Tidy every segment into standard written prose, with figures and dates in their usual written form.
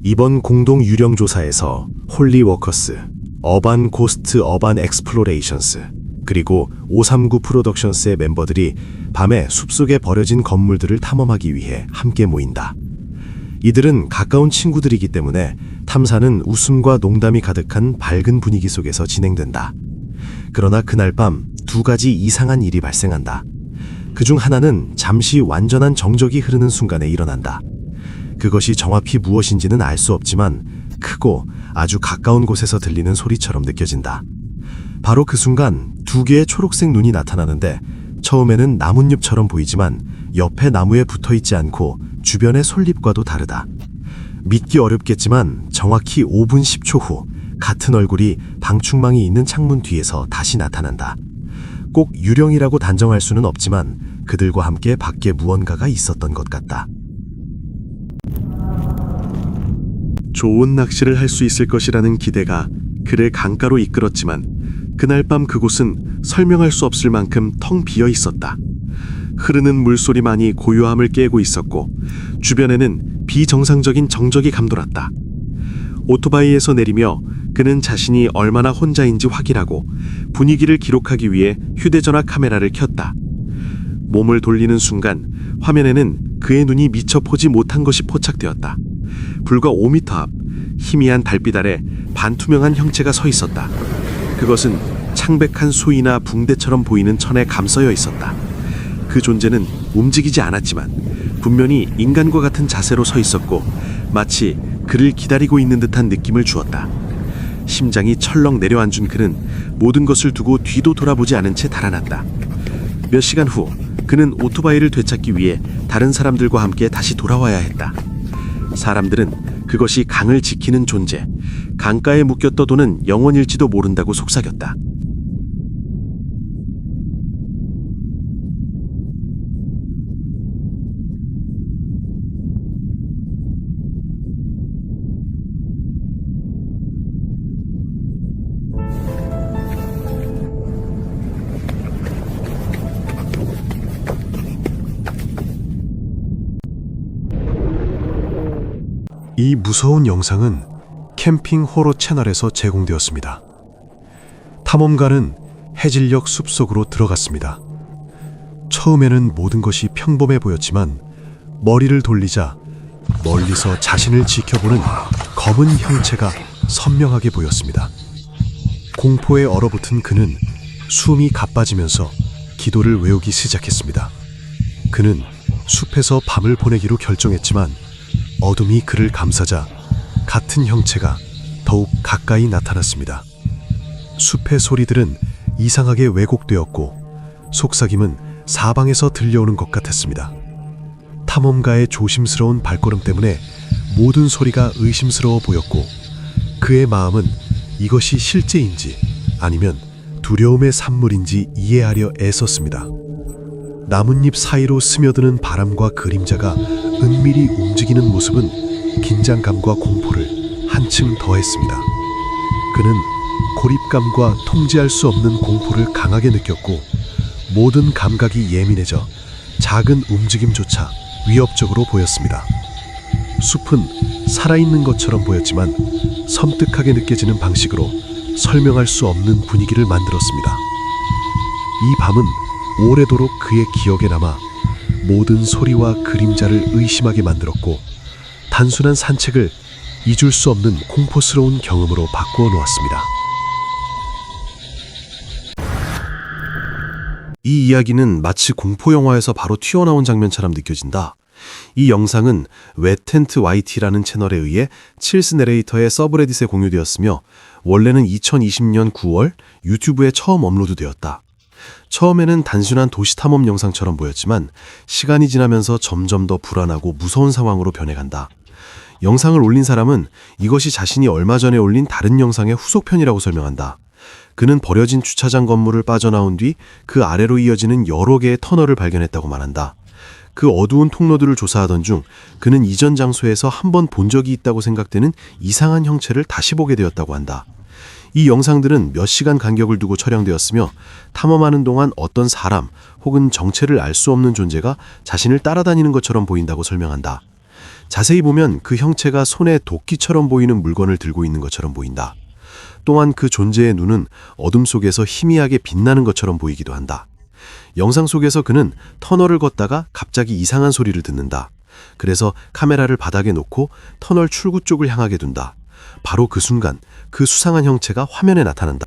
이번 공동 유령 조사에서 홀리워커스, 어반 고스트 어반 엑스플로레이션스, 그리고 539 프로덕션스의 멤버들이 밤에 숲속에 버려진 건물들을 탐험하기 위해 함께 모인다. 이들은 가까운 친구들이기 때문에 탐사는 웃음과 농담이 가득한 밝은 분위기 속에서 진행된다. 그러나 그날 밤 두 가지 이상한 일이 발생한다. 그중 하나는 잠시 완전한 정적이 흐르는 순간에 일어난다. 그것이 정확히 무엇인지는 알 수 없지만 크고 아주 가까운 곳에서 들리는 소리처럼 느껴진다. 바로 그 순간 두 개의 초록색 눈이 나타나는데 처음에는 나뭇잎처럼 보이지만 옆에 나무에 붙어있지 않고 주변의 솔잎과도 다르다. 믿기 어렵겠지만 정확히 5분 10초 후 같은 얼굴이 방충망이 있는 창문 뒤에서 다시 나타난다. 꼭 유령이라고 단정할 수는 없지만 그들과 함께 밖에 무언가가 있었던 것 같다. 좋은 낚시를 할 수 있을 것이라는 기대가 그를 강가로 이끌었지만 그날 밤 그곳은 설명할 수 없을 만큼 텅 비어 있었다. 흐르는 물소리만이 고요함을 깨고 있었고 주변에는 비정상적인 정적이 감돌았다. 오토바이에서 내리며 그는 자신이 얼마나 혼자인지 확인하고 분위기를 기록하기 위해 휴대전화 카메라를 켰다. 몸을 돌리는 순간 화면에는 그의 눈이 미처 보지 못한 것이 포착되었다. 불과 5m 앞 희미한 달빛 아래 반투명한 형체가 서 있었다. 그것은 창백한 수이나 붕대처럼 보이는 천에 감싸여 있었다. 그 존재는 움직이지 않았지만 분명히 인간과 같은 자세로 서 있었고 마치 그를 기다리고 있는 듯한 느낌을 주었다. 심장이 철렁 내려앉은 그는 모든 것을 두고 뒤도 돌아보지 않은 채 달아났다. 몇 시간 후 그는 오토바이를 되찾기 위해 다른 사람들과 함께 다시 돌아와야 했다. 사람들은 그것이 강을 지키는 존재, 강가에 묶여 떠도는 영혼일지도 모른다고 속삭였다. 이 무서운 영상은 캠핑 호러 채널에서 제공되었습니다. 탐험가는 해질녘 숲속으로 들어갔습니다. 처음에는 모든 것이 평범해 보였지만 머리를 돌리자 멀리서 자신을 지켜보는 검은 형체가 선명하게 보였습니다. 공포에 얼어붙은 그는 숨이 가빠지면서 기도를 외우기 시작했습니다. 그는 숲에서 밤을 보내기로 결정했지만 어둠이 그를 감싸자 같은 형체가 더욱 가까이 나타났습니다. 숲의 소리들은 이상하게 왜곡되었고 속삭임은 사방에서 들려오는 것 같았습니다. 탐험가의 조심스러운 발걸음 때문에 모든 소리가 의심스러워 보였고 그의 마음은 이것이 실제인지 아니면 두려움의 산물인지 이해하려 애썼습니다. 나뭇잎 사이로 스며드는 바람과 그림자가 은밀히 움직이는 모습은 긴장감과 공포를 한층 더했습니다. 그는 고립감과 통제할 수 없는 공포를 강하게 느꼈고 모든 감각이 예민해져 작은 움직임조차 위협적으로 보였습니다. 숲은 살아있는 것처럼 보였지만 섬뜩하게 느껴지는 방식으로 설명할 수 없는 분위기를 만들었습니다. 이 밤은 오래도록 그의 기억에 남아 모든 소리와 그림자를 의심하게 만들었고 단순한 산책을 잊을 수 없는 공포스러운 경험으로 바꾸어 놓았습니다. 이 이야기는 마치 공포영화에서 바로 튀어나온 장면처럼 느껴진다. 이 영상은 웨텐트 YT라는 채널에 의해 칠스 내레이터의 서브레딧에 공유되었으며 원래는 2020년 9월 유튜브에 처음 업로드되었다. 처음에는 단순한 도시 탐험 영상처럼 보였지만 시간이 지나면서 점점 더 불안하고 무서운 상황으로 변해간다. 영상을 올린 사람은 이것이 자신이 얼마 전에 올린 다른 영상의 후속편이라고 설명한다. 그는 버려진 주차장 건물을 빠져나온 뒤 그 아래로 이어지는 여러 개의 터널을 발견했다고 말한다. 그 어두운 통로들을 조사하던 중 그는 이전 장소에서 한 번 본 적이 있다고 생각되는 이상한 형체를 다시 보게 되었다고 한다. 이 영상들은 몇 시간 간격을 두고 촬영되었으며 탐험하는 동안 어떤 사람 혹은 정체를 알 수 없는 존재가 자신을 따라다니는 것처럼 보인다고 설명한다. 자세히 보면 그 형체가 손에 도끼처럼 보이는 물건을 들고 있는 것처럼 보인다. 또한 그 존재의 눈은 어둠 속에서 희미하게 빛나는 것처럼 보이기도 한다. 영상 속에서 그는 터널을 걷다가 갑자기 이상한 소리를 듣는다. 그래서 카메라를 바닥에 놓고 터널 출구 쪽을 향하게 둔다. 바로 그 순간 그 수상한 형체가 화면에 나타난다.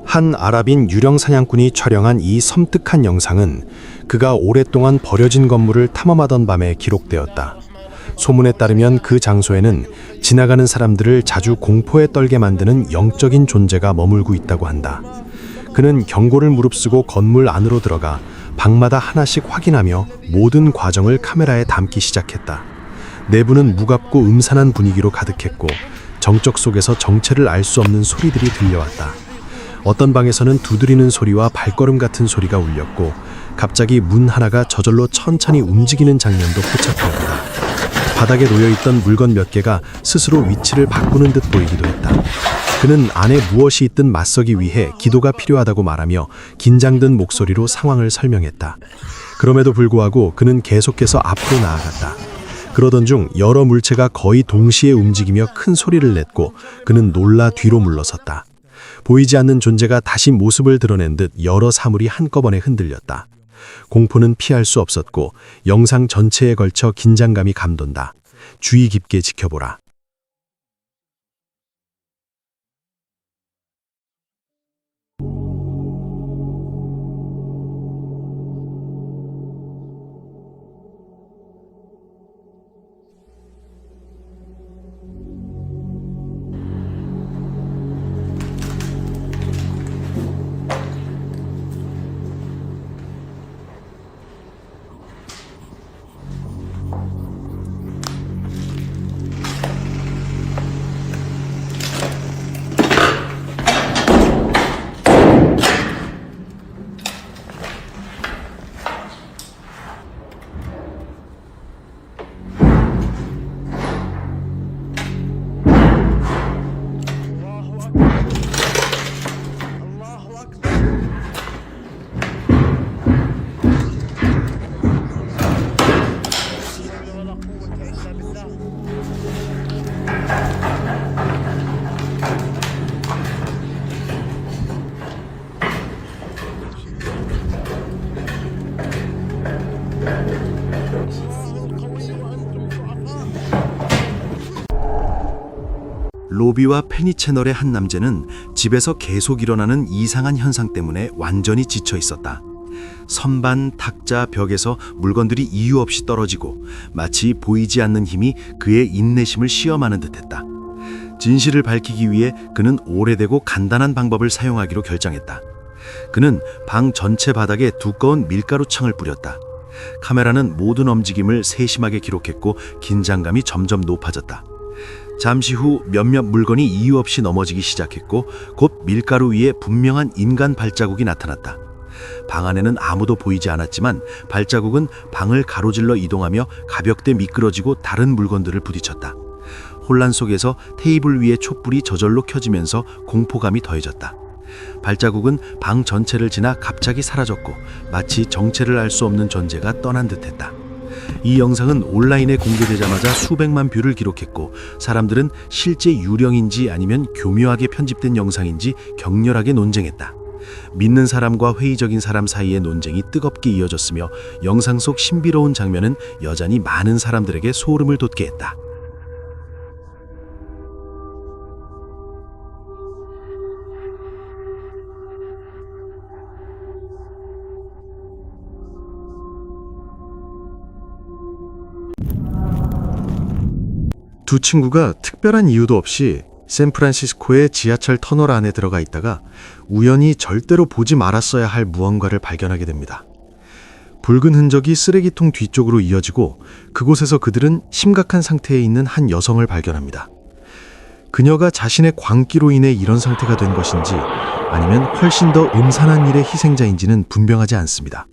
한 아랍인 유령 사냥꾼이 촬영한 이 섬뜩한 영상은 그가 오랫동안 버려진 건물을 탐험하던 밤에 기록되었다. 소문에 따르면 그 장소에는 지나가는 사람들을 자주 공포에 떨게 만드는 영적인 존재가 머물고 있다고 한다. 그는 경고를 무릅쓰고 건물 안으로 들어가 방마다 하나씩 확인하며 모든 과정을 카메라에 담기 시작했다. 내부는 무겁고 음산한 분위기로 가득했고 정적 속에서 정체를 알 수 없는 소리들이 들려왔다. 어떤 방에서는 두드리는 소리와 발걸음 같은 소리가 울렸고 갑자기 문 하나가 저절로 천천히 움직이는 장면도 포착되었다. 바닥에 놓여있던 물건 몇 개가 스스로 위치를 바꾸는 듯 보이기도 했다. 그는 안에 무엇이 있든 맞서기 위해 기도가 필요하다고 말하며 긴장된 목소리로 상황을 설명했다. 그럼에도 불구하고 그는 계속해서 앞으로 나아갔다. 그러던 중 여러 물체가 거의 동시에 움직이며 큰 소리를 냈고 그는 놀라 뒤로 물러섰다. 보이지 않는 존재가 다시 모습을 드러낸 듯 여러 사물이 한꺼번에 흔들렸다. 공포는 피할 수 없었고 영상 전체에 걸쳐 긴장감이 감돈다. 주의 깊게 지켜보라. 로비와 페니 채널의 한 남자는 집에서 계속 일어나는 이상한 현상 때문에 완전히 지쳐 있었다. 선반, 탁자, 벽에서 물건들이 이유 없이 떨어지고 마치 보이지 않는 힘이 그의 인내심을 시험하는 듯했다. 진실을 밝히기 위해 그는 오래되고 간단한 방법을 사용하기로 결정했다. 그는 방 전체 바닥에 두꺼운 밀가루 창을 뿌렸다. 카메라는 모든 움직임을 세심하게 기록했고 긴장감이 점점 높아졌다. 잠시 후 몇몇 물건이 이유 없이 넘어지기 시작했고 곧 밀가루 위에 분명한 인간 발자국이 나타났다. 방 안에는 아무도 보이지 않았지만 발자국은 방을 가로질러 이동하며 가볍게 미끄러지고 다른 물건들을 부딪혔다. 혼란 속에서 테이블 위의 촛불이 저절로 켜지면서 공포감이 더해졌다. 발자국은 방 전체를 지나 갑자기 사라졌고 마치 정체를 알 수 없는 존재가 떠난 듯했다. 이 영상은 온라인에 공개되자마자 수백만 뷰를 기록했고 사람들은 실제 유령인지 아니면 교묘하게 편집된 영상인지 격렬하게 논쟁했다. 믿는 사람과 회의적인 사람 사이의 논쟁이 뜨겁게 이어졌으며 영상 속 신비로운 장면은 여전히 많은 사람들에게 소름을 돋게 했다. 두 친구가 특별한 이유도 없이 샌프란시스코의 지하철 터널 안에 들어가 있다가 우연히 절대로 보지 말았어야 할 무언가를 발견하게 됩니다. 붉은 흔적이 쓰레기통 뒤쪽으로 이어지고 그곳에서 그들은 심각한 상태에 있는 한 여성을 발견합니다. 그녀가 자신의 광기로 인해 이런 상태가 된 것인지 아니면 훨씬 더 음산한 일의 희생자인지는 분명하지 않습니다.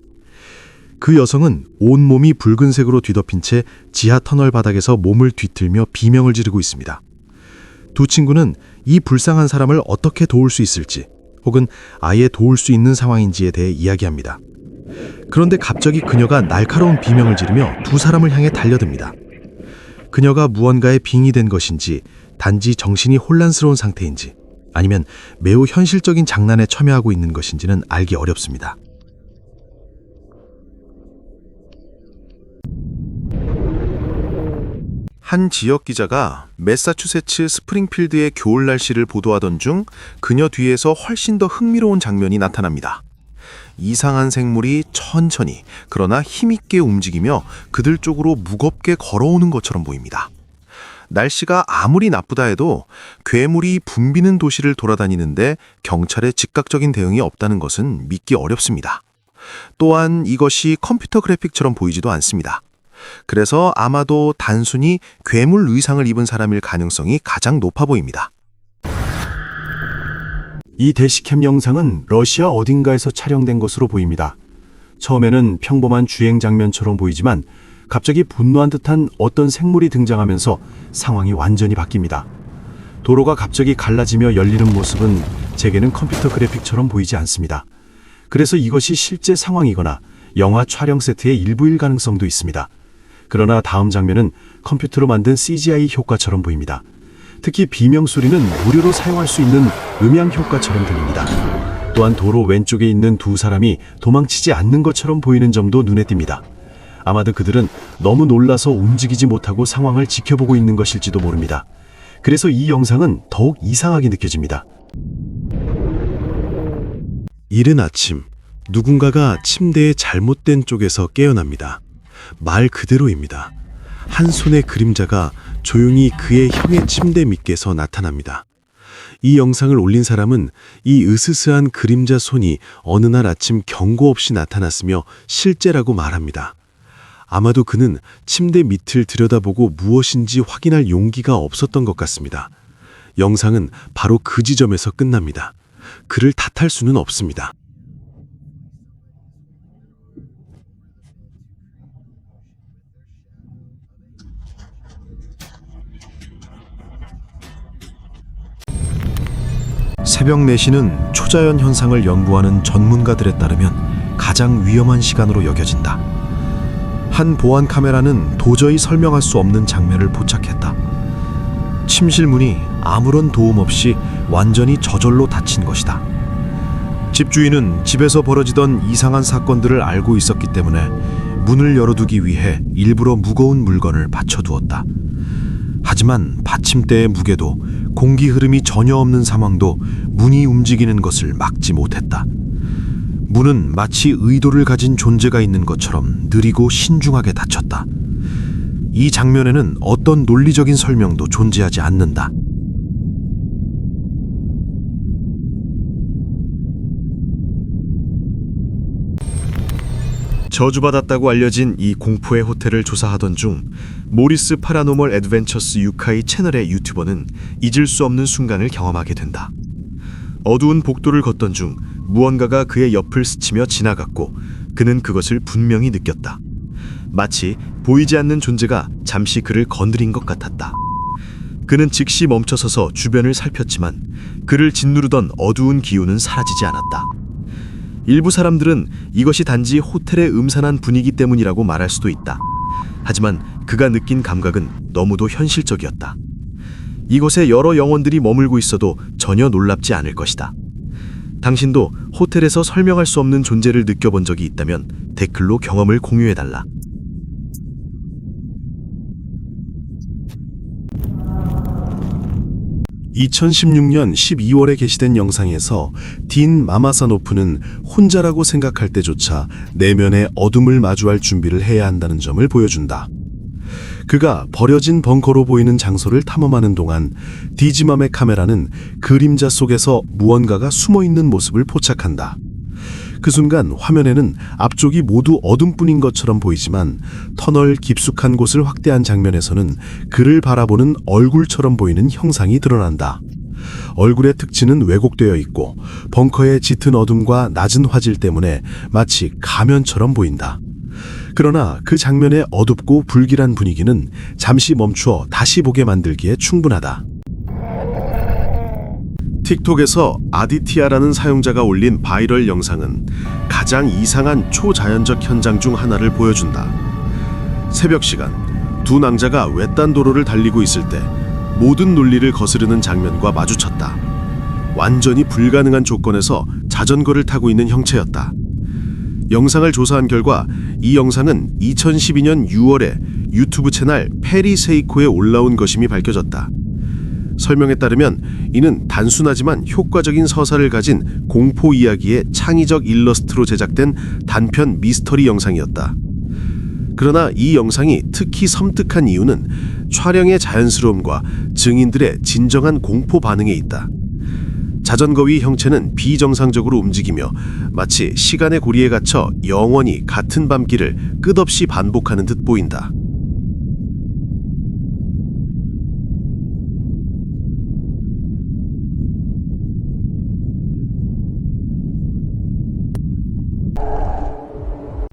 그 여성은 온몸이 붉은색으로 뒤덮인 채 지하 터널 바닥에서 몸을 뒤틀며 비명을 지르고 있습니다. 두 친구는 이 불쌍한 사람을 어떻게 도울 수 있을지 혹은 아예 도울 수 있는 상황인지에 대해 이야기합니다. 그런데 갑자기 그녀가 날카로운 비명을 지르며 두 사람을 향해 달려듭니다. 그녀가 무언가에 빙의된 것인지, 단지 정신이 혼란스러운 상태인지, 아니면 매우 현실적인 장난에 참여하고 있는 것인지는 알기 어렵습니다. 한 지역 기자가 매사추세츠 스프링필드의 겨울 날씨를 보도하던 중 그녀 뒤에서 훨씬 더 흥미로운 장면이 나타납니다. 이상한 생물이 천천히 그러나 힘있게 움직이며 그들 쪽으로 무겁게 걸어오는 것처럼 보입니다. 날씨가 아무리 나쁘다 해도 괴물이 붐비는 도시를 돌아다니는데 경찰의 즉각적인 대응이 없다는 것은 믿기 어렵습니다. 또한 이것이 컴퓨터 그래픽처럼 보이지도 않습니다. 그래서 아마도 단순히 괴물 의상을 입은 사람일 가능성이 가장 높아 보입니다. 이 대시캠 영상은 러시아 어딘가에서 촬영된 것으로 보입니다. 처음에는 평범한 주행 장면처럼 보이지만 갑자기 분노한 듯한 어떤 생물이 등장하면서 상황이 완전히 바뀝니다. 도로가 갑자기 갈라지며 열리는 모습은 제게는 컴퓨터 그래픽처럼 보이지 않습니다. 그래서 이것이 실제 상황이거나 영화 촬영 세트의 일부일 가능성도 있습니다. 그러나 다음 장면은 컴퓨터로 만든 CGI 효과처럼 보입니다. 특히 비명 소리는 무료로 사용할 수 있는 음향 효과처럼 들립니다. 또한 도로 왼쪽에 있는 두 사람이 도망치지 않는 것처럼 보이는 점도 눈에 띕니다. 아마도 그들은 너무 놀라서 움직이지 못하고 상황을 지켜보고 있는 것일지도 모릅니다. 그래서 이 영상은 더욱 이상하게 느껴집니다. 이른 아침, 누군가가 침대의 잘못된 쪽에서 깨어납니다. 말 그대로입니다. 한 손의 그림자가 조용히 그의 형의 침대 밑에서 나타납니다. 이 영상을 올린 사람은 이 으스스한 그림자 손이 어느 날 아침 경고 없이 나타났으며 실제라고 말합니다. 아마도 그는 침대 밑을 들여다보고 무엇인지 확인할 용기가 없었던 것 같습니다. 영상은 바로 그 지점에서 끝납니다. 그를 탓할 수는 없습니다. 새벽 4시는 초자연 현상을 연구하는 전문가들에 따르면 가장 위험한 시간으로 여겨진다. 한 보안 카메라는 도저히 설명할 수 없는 장면을 포착했다. 침실 문이 아무런 도움 없이 완전히 저절로 닫힌 것이다. 집주인은 집에서 벌어지던 이상한 사건들을 알고 있었기 때문에 문을 열어두기 위해 일부러 무거운 물건을 받쳐두었다. 하지만 받침대의 무게도 공기 흐름이 전혀 없는 상황도 문이 움직이는 것을 막지 못했다. 문은 마치 의도를 가진 존재가 있는 것처럼 느리고 신중하게 닫혔다. 이 장면에는 어떤 논리적인 설명도 존재하지 않는다. 저주받았다고 알려진 이 공포의 호텔을 조사하던 중 모리스 파라노멀 애드벤처스 유카이 채널의 유튜버는 잊을 수 없는 순간을 경험하게 된다. 어두운 복도를 걷던 중 무언가가 그의 옆을 스치며 지나갔고 그는 그것을 분명히 느꼈다. 마치 보이지 않는 존재가 잠시 그를 건드린 것 같았다. 그는 즉시 멈춰서서 주변을 살폈지만 그를 짓누르던 어두운 기운은 사라지지 않았다. 일부 사람들은 이것이 단지 호텔의 음산한 분위기 때문이라고 말할 수도 있다. 하지만 그가 느낀 감각은 너무도 현실적이었다. 이곳에 여러 영혼들이 머물고 있어도 전혀 놀랍지 않을 것이다. 당신도 호텔에서 설명할 수 없는 존재를 느껴본 적이 있다면 댓글로 경험을 공유해달라. (2016년 12월에) 게시된 영상에서 딘 마마사노프는 혼자라고 생각할 때조차 내면의 어둠을 마주할 준비를 해야 한다는 점을 보여준다. 그가 버려진 벙커로 보이는 장소를 탐험하는 동안 디지맘의 카메라는 그림자 속에서 무언가가 숨어있는 모습을 포착한다. 그 순간 화면에는 앞쪽이 모두 어둠뿐인 것처럼 보이지만 터널 깊숙한 곳을 확대한 장면에서는 그를 바라보는 얼굴처럼 보이는 형상이 드러난다. 얼굴의 특징은 왜곡되어 있고 벙커의 짙은 어둠과 낮은 화질 때문에 마치 가면처럼 보인다. 그러나 그 장면의 어둡고 불길한 분위기는 잠시 멈추어 다시 보게 만들기에 충분하다. 틱톡에서 아디티아라는 사용자가 올린 바이럴 영상은 가장 이상한 초자연적 현장 중 하나를 보여준다. 새벽 시간, 두 낭자가 외딴 도로를 달리고 있을 때 모든 논리를 거스르는 장면과 마주쳤다. 완전히 불가능한 조건에서 자전거를 타고 있는 형체였다. 영상을 조사한 결과 이 영상은 2012년 6월에 유튜브 채널 페리세이코에 올라온 것임이 밝혀졌다. 설명에 따르면 이는 단순하지만 효과적인 서사를 가진 공포 이야기의 창의적 일러스트로 제작된 단편 미스터리 영상이었다. 그러나 이 영상이 특히 섬뜩한 이유는 촬영의 자연스러움과 증인들의 진정한 공포 반응에 있다. 자전거 위 형체는 비정상적으로 움직이며 마치 시간의 고리에 갇혀 영원히 같은 밤길을 끝없이 반복하는 듯 보인다.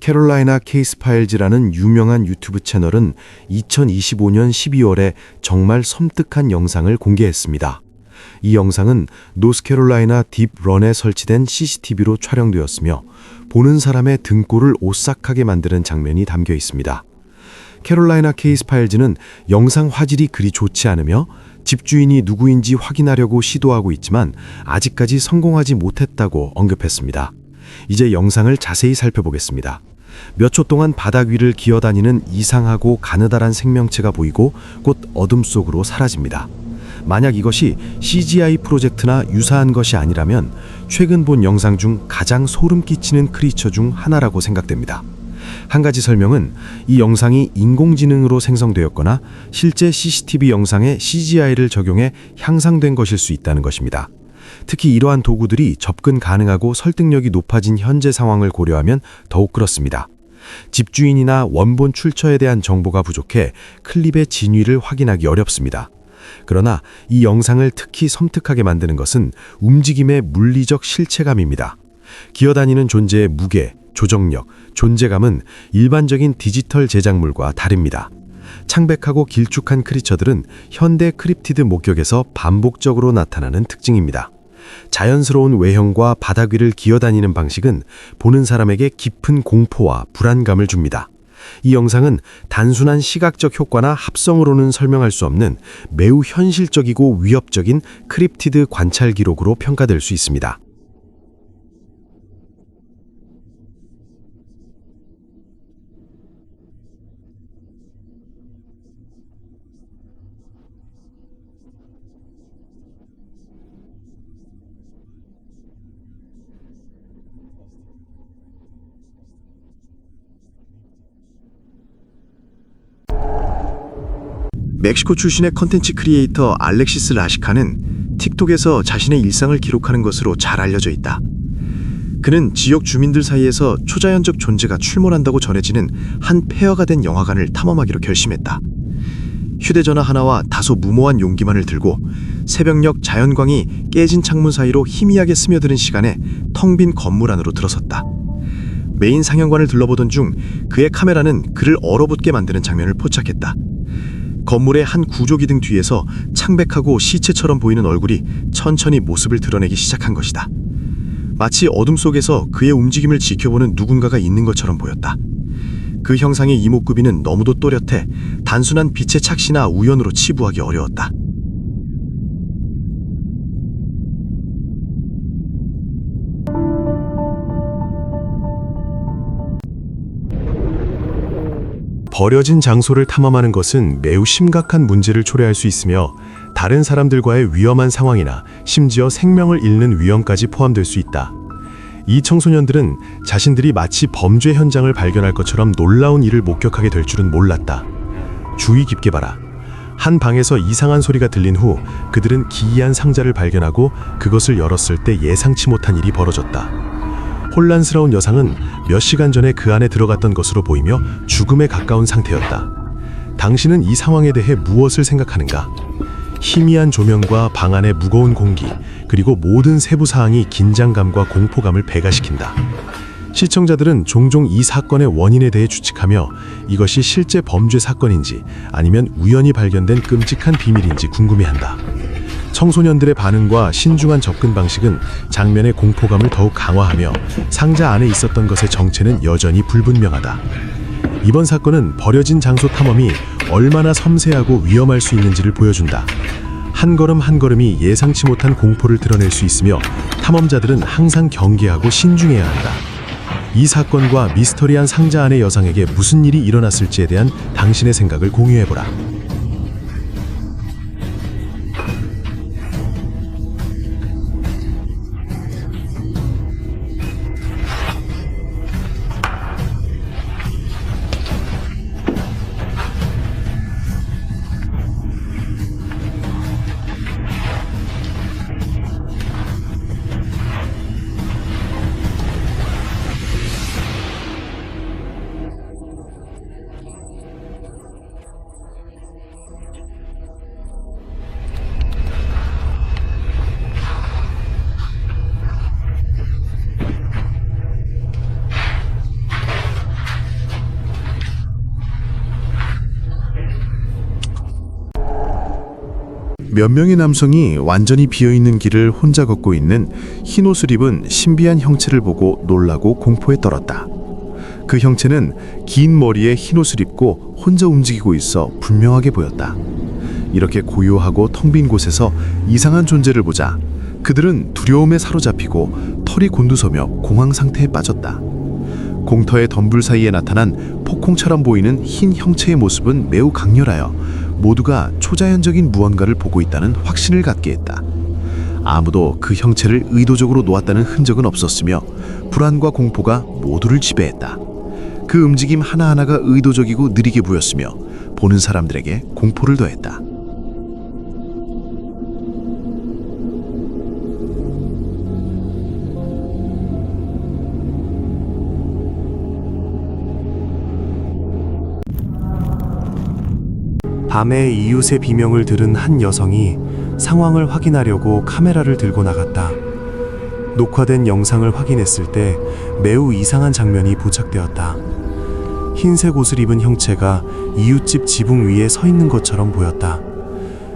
캐롤라이나 케이스 파일즈라는 유명한 유튜브 채널은 2025년 12월에 정말 섬뜩한 영상을 공개했습니다. 이 영상은 노스캐롤라이나 딥런에 설치된 CCTV로 촬영되었으며 보는 사람의 등골을 오싹하게 만드는 장면이 담겨 있습니다. 캐롤라이나 케이스 파일즈는 영상 화질이 그리 좋지 않으며 집주인이 누구인지 확인하려고 시도하고 있지만 아직까지 성공하지 못했다고 언급했습니다. 이제 영상을 자세히 살펴보겠습니다. 몇 초 동안 바닥 위를 기어다니는 이상하고 가느다란 생명체가 보이고 곧 어둠 속으로 사라집니다. 만약 이것이 CGI 프로젝트나 유사한 것이 아니라면 최근 본 영상 중 가장 소름 끼치는 크리처 중 하나라고 생각됩니다. 한 가지 설명은 이 영상이 인공지능으로 생성되었거나 실제 CCTV 영상에 CGI를 적용해 향상된 것일 수 있다는 것입니다. 특히 이러한 도구들이 접근 가능하고 설득력이 높아진 현재 상황을 고려하면 더욱 그렇습니다. 집주인이나 원본 출처에 대한 정보가 부족해 클립의 진위를 확인하기 어렵습니다. 그러나 이 영상을 특히 섬뜩하게 만드는 것은 움직임의 물리적 실체감입니다. 기어다니는 존재의 무게, 조정력, 존재감은 일반적인 디지털 제작물과 다릅니다. 창백하고 길쭉한 크리처들은 현대 크립티드 목격에서 반복적으로 나타나는 특징입니다. 자연스러운 외형과 바닥 위를 기어다니는 방식은 보는 사람에게 깊은 공포와 불안감을 줍니다. 이 영상은 단순한 시각적 효과나 합성으로는 설명할 수 없는 매우 현실적이고 위협적인 크립티드 관찰 기록으로 평가될 수 있습니다. 멕시코 출신의 컨텐츠 크리에이터 알렉시스 라시카는 틱톡에서 자신의 일상을 기록하는 것으로 잘 알려져 있다. 그는 지역 주민들 사이에서 초자연적 존재가 출몰한다고 전해지는 한 폐허가 된 영화관을 탐험하기로 결심했다. 휴대전화 하나와 다소 무모한 용기만을 들고 새벽녘 자연광이 깨진 창문 사이로 희미하게 스며드는 시간에 텅 빈 건물 안으로 들어섰다. 메인 상영관을 둘러보던 중 그의 카메라는 그를 얼어붙게 만드는 장면을 포착했다. 건물의 한 구조기둥 뒤에서 창백하고 시체처럼 보이는 얼굴이 천천히 모습을 드러내기 시작한 것이다. 마치 어둠 속에서 그의 움직임을 지켜보는 누군가가 있는 것처럼 보였다. 그 형상의 이목구비는 너무도 또렷해 단순한 빛의 착시나 우연으로 치부하기 어려웠다. 버려진 장소를 탐험하는 것은 매우 심각한 문제를 초래할 수 있으며 다른 사람들과의 위험한 상황이나 심지어 생명을 잃는 위험까지 포함될 수 있다. 이 청소년들은 자신들이 마치 범죄 현장을 발견할 것처럼 놀라운 일을 목격하게 될 줄은 몰랐다. 주의 깊게 봐라. 한 방에서 이상한 소리가 들린 후 그들은 기이한 상자를 발견하고 그것을 열었을 때 예상치 못한 일이 벌어졌다. 혼란스러운 여성은 몇 시간 전에 그 안에 들어갔던 것으로 보이며 죽음에 가까운 상태였다. 당신은 이 상황에 대해 무엇을 생각하는가? 희미한 조명과 방 안의 무거운 공기, 그리고 모든 세부 사항이 긴장감과 공포감을 배가시킨다. 시청자들은 종종 이 사건의 원인에 대해 추측하며 이것이 실제 범죄 사건인지 아니면 우연히 발견된 끔찍한 비밀인지 궁금해한다. 청소년들의 반응과 신중한 접근 방식은 장면의 공포감을 더욱 강화하며 상자 안에 있었던 것의 정체는 여전히 불분명하다. 이번 사건은 버려진 장소 탐험이 얼마나 섬세하고 위험할 수 있는지를 보여준다. 한 걸음 한 걸음이 예상치 못한 공포를 드러낼 수 있으며 탐험자들은 항상 경계하고 신중해야 한다. 이 사건과 미스터리한 상자 안의 여성에게 무슨 일이 일어났을지에 대한 당신의 생각을 공유해보라. 몇 명의 남성이 완전히 비어있는 길을 혼자 걷고 있는 흰 옷을 입은 신비한 형체를 보고 놀라고 공포에 떨었다. 그 형체는 긴 머리에 흰 옷을 입고 혼자 움직이고 있어 분명하게 보였다. 이렇게 고요하고 텅 빈 곳에서 이상한 존재를 보자 그들은 두려움에 사로잡히고 털이 곤두서며 공황 상태에 빠졌다. 공터의 덤불 사이에 나타난 폭콩처럼 보이는 흰 형체의 모습은 매우 강렬하여 모두가 초자연적인 무언가를 보고 있다는 확신을 갖게 했다. 아무도 그 형체를 의도적으로 놓았다는 흔적은 없었으며 불안과 공포가 모두를 지배했다. 그 움직임 하나하나가 의도적이고 느리게 보였으며 보는 사람들에게 공포를 더했다. 밤에 이웃의 비명을 들은 한 여성이 상황을 확인하려고 카메라를 들고 나갔다. 녹화된 영상을 확인했을 때 매우 이상한 장면이 포착되었다. 흰색 옷을 입은 형체가 이웃집 지붕 위에 서 있는 것처럼 보였다.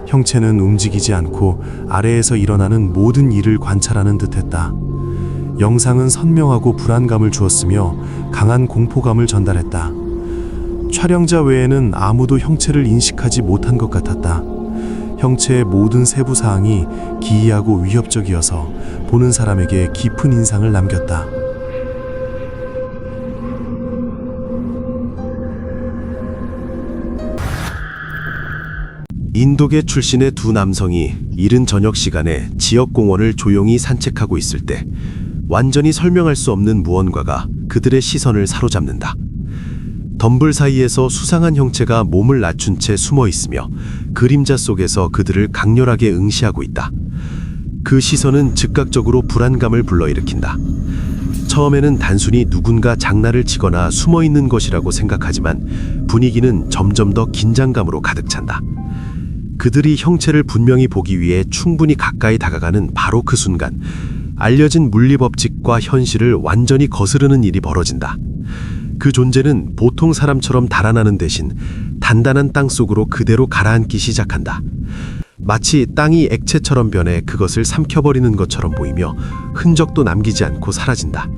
형체는 움직이지 않고 아래에서 일어나는 모든 일을 관찰하는 듯했다. 영상은 선명하고 불안감을 주었으며 강한 공포감을 전달했다. 촬영자 외에는 아무도 형체를 인식하지 못한 것 같았다. 형체의 모든 세부 사항이 기이하고 위협적이어서 보는 사람에게 깊은 인상을 남겼다. 인도계 출신의 두 남성이 이른 저녁 시간에 지역 공원을 조용히 산책하고 있을 때 완전히 설명할 수 없는 무언가가 그들의 시선을 사로잡는다. 덤불 사이에서 수상한 형체가 몸을 낮춘 채 숨어 있으며 그림자 속에서 그들을 강렬하게 응시하고 있다. 그 시선은 즉각적으로 불안감을 불러일으킨다. 처음에는 단순히 누군가 장난을 치거나 숨어 있는 것이라고 생각하지만 분위기는 점점 더 긴장감으로 가득 찬다. 그들이 형체를 분명히 보기 위해 충분히 가까이 다가가는 바로 그 순간 알려진 물리법칙과 현실을 완전히 거스르는 일이 벌어진다. 그 존재는 보통 사람처럼 달아나는 대신 단단한 땅 속으로 그대로 가라앉기 시작한다. 마치 땅이 액체처럼 변해 그것을 삼켜버리는 것처럼 보이며 흔적도 남기지 않고 사라진다.